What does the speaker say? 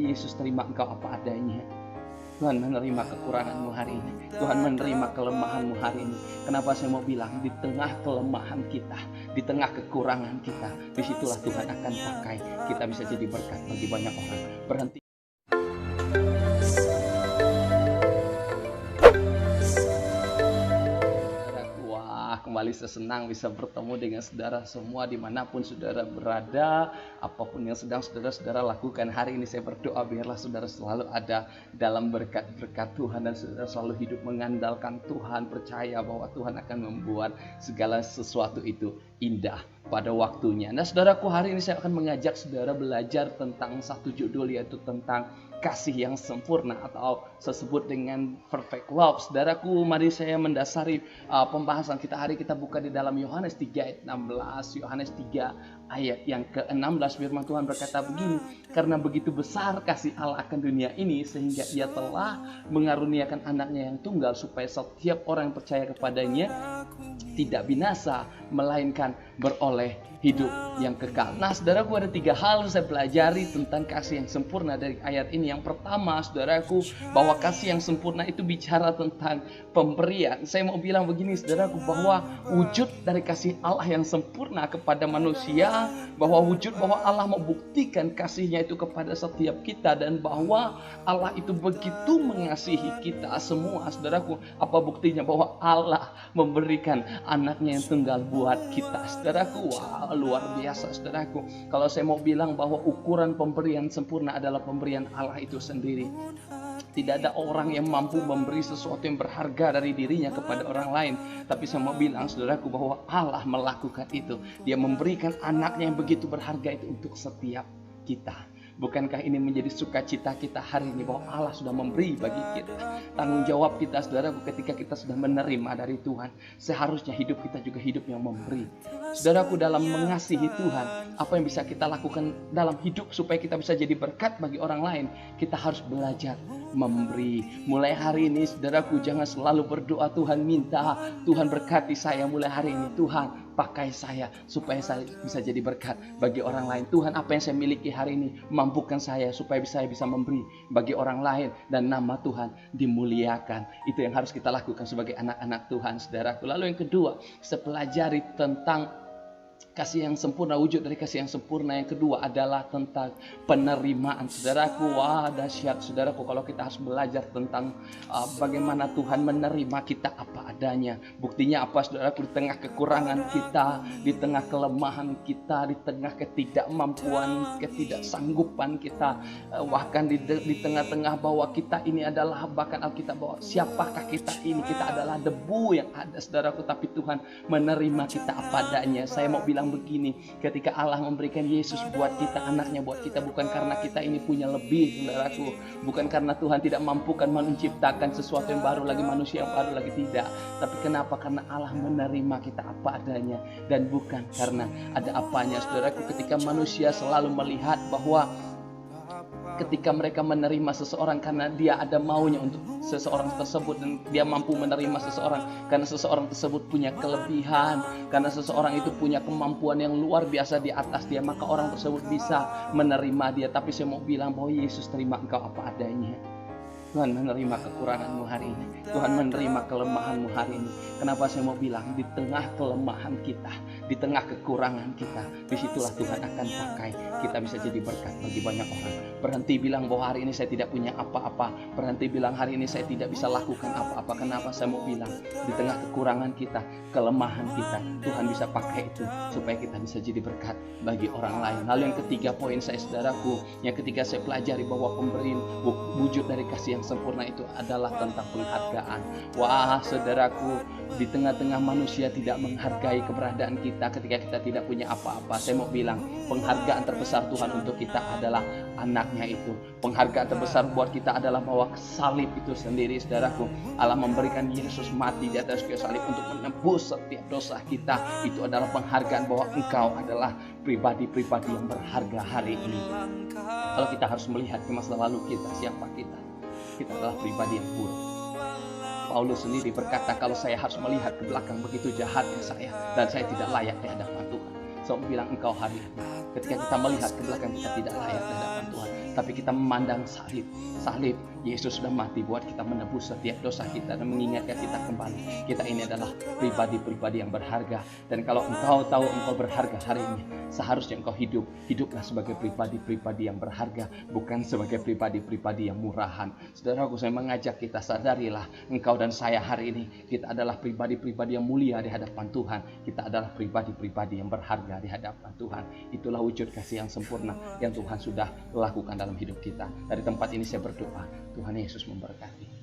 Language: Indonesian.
Yesus, terima Engkau apa adanya. Tuhan menerima kekuranganmu hari ini. Tuhan menerima kelemahanmu hari ini. Kenapa saya mau bilang, di tengah kelemahan kita, di tengah kekurangan kita, disitulah Tuhan akan pakai kita bisa jadi berkat bagi banyak orang. Berhenti. Kembali sesenang bisa bertemu dengan saudara semua dimanapun saudara berada. Apapun yang sedang saudara-saudara lakukan hari ini, saya berdoa biarlah saudara selalu ada dalam berkat-berkat Tuhan, dan saudara selalu hidup mengandalkan Tuhan, percaya bahwa Tuhan akan membuat segala sesuatu itu indah pada waktunya. Nah saudaraku, hari ini saya akan mengajak saudara belajar tentang satu judul, yaitu tentang kasih yang sempurna, atau disebut dengan perfect love. Saudaraku, mari saya mendasari pembahasan kita hari. Kita buka di dalam Yohanes 3 ayat 16. Yohanes 3 ayat yang ke-16, firman Tuhan berkata begini, karena begitu besar kasih Allah akan dunia ini, sehingga Ia telah mengaruniakan anaknya yang tunggal, supaya setiap orang yang percaya kepadanya tidak binasa, melainkan beroleh hidup yang kekal. Nah saudaraku, ada 3 hal saya pelajari tentang kasih yang sempurna dari ayat ini. Yang pertama saudaraku, bahwa kasih yang sempurna itu bicara tentang pemberian. Saya mau bilang begini saudaraku, bahwa wujud dari kasih Allah yang sempurna kepada manusia, bahwa wujud bahwa Allah membuktikan kasihnya itu kepada setiap kita, dan bahwa Allah itu begitu mengasihi kita semua saudaraku. Apa buktinya? Bahwa Allah memberikan anaknya yang tunggal buat kita saudaraku. Wah, luar biasa saudaraku. Kalau saya mau bilang bahwa ukuran pemberian sempurna adalah pemberian Allah itu sendiri. Tidak ada orang yang mampu memberi sesuatu yang berharga dari dirinya kepada orang lain. Tapi saya mau bilang saudaraku, bahwa Allah melakukan itu. Dia memberikan anaknya yang begitu berharga itu untuk setiap kita. Bukankah ini menjadi sukacita kita hari ini, bahwa Allah sudah memberi bagi kita? Tanggung jawab kita saudaraku, ketika kita sudah menerima dari Tuhan, seharusnya hidup kita juga hidup yang memberi. Saudaraku, dalam mengasihi Tuhan, apa yang bisa kita lakukan dalam hidup supaya kita bisa jadi berkat bagi orang lain? Kita harus belajar memberi. Mulai hari ini saudaraku, jangan selalu berdoa, Tuhan minta, Tuhan berkati saya. Mulai hari ini, Tuhan pakai saya supaya saya bisa jadi berkat bagi orang lain. Tuhan, apa yang saya miliki hari ini, mampukan saya supaya saya bisa memberi bagi orang lain, dan nama Tuhan dimuliakan. Itu yang harus kita lakukan sebagai anak-anak Tuhan saudaraku. Lalu yang kedua, saya pelajari tentang kasih yang sempurna, wujud dari kasih yang sempurna. Yang kedua adalah tentang penerimaan saudaraku. Wah, dahsyat saudaraku kalau kita harus belajar tentang bagaimana Tuhan menerima kita apa adanya. Buktinya apa saudaraku? Di tengah kekurangan kita, di tengah kelemahan kita, di tengah ketidakmampuan, ketidaksanggupan kita, bahkan di tengah-tengah bahwa kita ini adalah, bahkan Alkitab bahwa siapakah kita ini? Kita adalah debu yang ada saudaraku, tapi Tuhan menerima kita apa adanya. Saya mau bilang begini, ketika Allah memberikan Yesus buat kita, anaknya buat kita, bukan karena kita ini punya lebih saudaraku, bukan karena Tuhan tidak mampukan menciptakan sesuatu yang baru lagi, manusia yang baru lagi, tidak. Tapi kenapa? Karena Allah menerima kita apa adanya, dan bukan karena ada apanya saudaraku. Ketika manusia selalu melihat bahwa ketika mereka menerima seseorang karena dia ada maunya untuk seseorang tersebut, dan dia mampu menerima seseorang karena seseorang tersebut punya kelebihan, karena seseorang itu punya kemampuan yang luar biasa di atas dia, maka orang tersebut bisa menerima dia. Tapi saya mau bilang bahwa Yesus terima engkau apa adanya. Tuhan menerima kekuranganmu hari ini. Tuhan menerima kelemahanmu hari ini. Kenapa saya mau bilang, di tengah kelemahan kita, di tengah kekurangan kita, disitulah Tuhan akan pakai kita bisa jadi berkat bagi banyak orang. Berhenti bilang bahwa hari ini saya tidak punya apa-apa. Berhenti bilang hari ini saya tidak bisa lakukan apa-apa. Kenapa saya mau bilang, di tengah kekurangan kita, kelemahan kita, Tuhan bisa pakai itu supaya kita bisa jadi berkat bagi orang lain. Lalu yang ketiga poin saya saudaraku, yang ketiga saya pelajari bahwa pemberian wujud dari kasih yang sempurna itu adalah tentang penghargaan. Wah saudaraku, di tengah-tengah manusia tidak menghargai keberadaan kita ketika kita tidak punya apa-apa, saya mau bilang penghargaan terbesar Tuhan untuk kita adalah anaknya itu. Penghargaan terbesar buat kita adalah bahwa salib itu sendiri saudaraku. Allah memberikan Yesus mati di atas kayu salib untuk menebus setiap dosa kita. Itu adalah penghargaan bahwa engkau adalah pribadi-pribadi yang berharga hari ini. Kalau kita harus melihat ke masa lalu kita, siapa kita? Kita adalah pribadi yang buruk. Paulus sendiri berkata, kalau saya harus melihat ke belakang, begitu jahatnya saya, dan saya tidak layak di hadapan Tuhan. Saya bilang engkau hari ini, ketika kita melihat ke belakang, kita tidak layak di hadapan Tuhan. tapi kita memandang salib. Salib, Yesus sudah mati buat kita, menebus setiap dosa kita dan mengingatkan kita kembali. Kita ini adalah pribadi-pribadi yang berharga. Dan kalau engkau tahu engkau berharga hari ini, seharusnya engkau hiduplah sebagai pribadi-pribadi yang berharga, bukan sebagai pribadi-pribadi yang murahan. Saudaraku, saya mengajak kita, sadarilah engkau dan saya hari ini, kita adalah pribadi-pribadi yang mulia di hadapan Tuhan. Kita adalah pribadi-pribadi yang berharga di hadapan Tuhan. Itulah wujud kasih yang sempurna yang Tuhan sudah lakukan dalam hidup kita. Dari tempat ini saya berdoa, Tuhan Yesus memberkati.